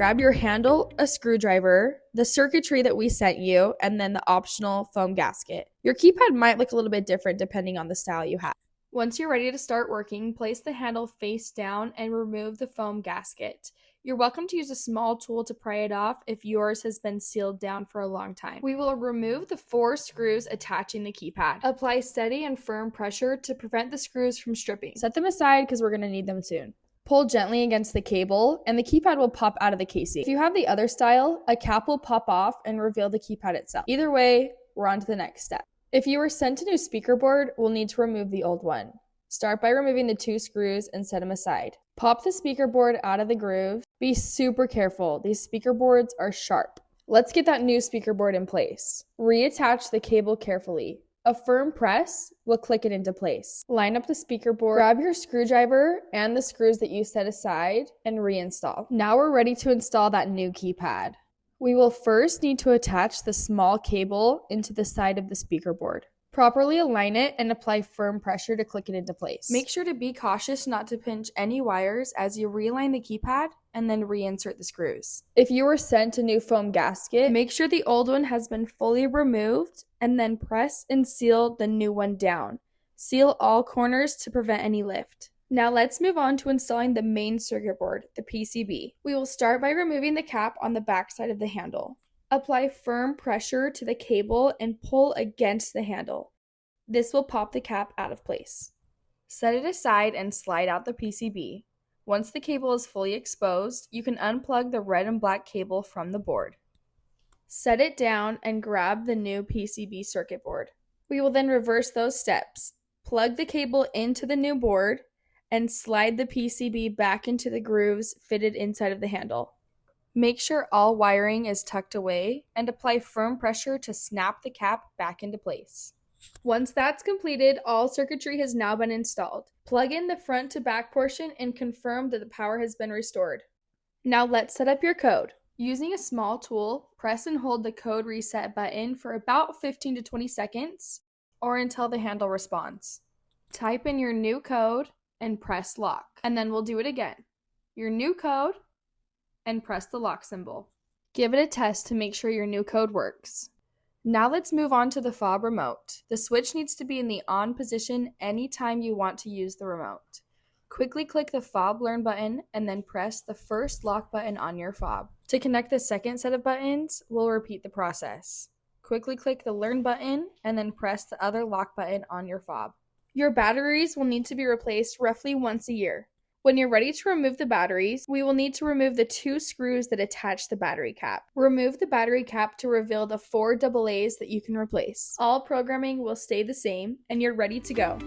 Grab your handle, a screwdriver, the circuitry that we sent you, and then the optional foam gasket. Your keypad might look a little bit different depending on the style you have. Once you're ready to start working, place the handle face down and remove the foam gasket. You're welcome to use a small tool to pry it off if yours has been sealed down for a long time. We will remove the 4 screws attaching the keypad. Apply steady and firm pressure to prevent the screws from stripping. Set them aside because we're going to need them soon. Pull gently against the cable and the keypad will pop out of the casing. If you have the other style, a cap will pop off and reveal the keypad itself. Either way, we're on to the next step. If you were sent a new speaker board, we'll need to remove the old one. Start by removing the 2 screws and set them aside. Pop the speaker board out of the groove. Be super careful. These speaker boards are sharp. Let's get that new speaker board in place. Reattach the cable carefully. A firm press will click it into place. Line up the speaker board, grab your screwdriver and the screws that you set aside, and reinstall. Now we're ready to install that new keypad. We will first need to attach the small cable into the side of the speaker board. Properly align it and apply firm pressure to click it into place. Make sure to be cautious not to pinch any wires as you realign the keypad and then reinsert the screws. If you were sent a new foam gasket, make sure the old one has been fully removed and then press and seal the new one down. Seal all corners to prevent any lift. Now let's move on to installing the main circuit board, the PCB. We will start by removing the cap on the back side of the handle. Apply firm pressure to the cable and pull against the handle. This will pop the cap out of place. Set it aside and slide out the PCB. Once the cable is fully exposed, you can unplug the red and black cable from the board. Set it down and grab the new PCB circuit board. We will then reverse those steps. Plug the cable into the new board and slide the PCB back into the grooves fitted inside of the handle. Make sure all wiring is tucked away and apply firm pressure to snap the cap back into place. Once that's completed, all circuitry has now been installed. Plug in the front to back portion and confirm that the power has been restored. Now let's set up your code. Using a small tool, press and hold the code reset button for about 15 to 20 seconds or until the handle responds. Type in your new code and press lock, and then we'll do it again. Your new code and press the lock symbol. Give it a test to make sure your new code works. Now let's move on to the fob remote. The switch needs to be in the on position anytime you want to use the remote. Quickly click the fob learn button and then press the first lock button on your fob. To connect the second set of buttons, we'll repeat the process. Quickly click the learn button and then press the other lock button on your fob. Your batteries will need to be replaced roughly once a year. When you're ready to remove the batteries, we will need to remove the 2 screws that attach the battery cap. Remove the battery cap to reveal the 4 AA's that you can replace. All programming will stay the same, and you're ready to go.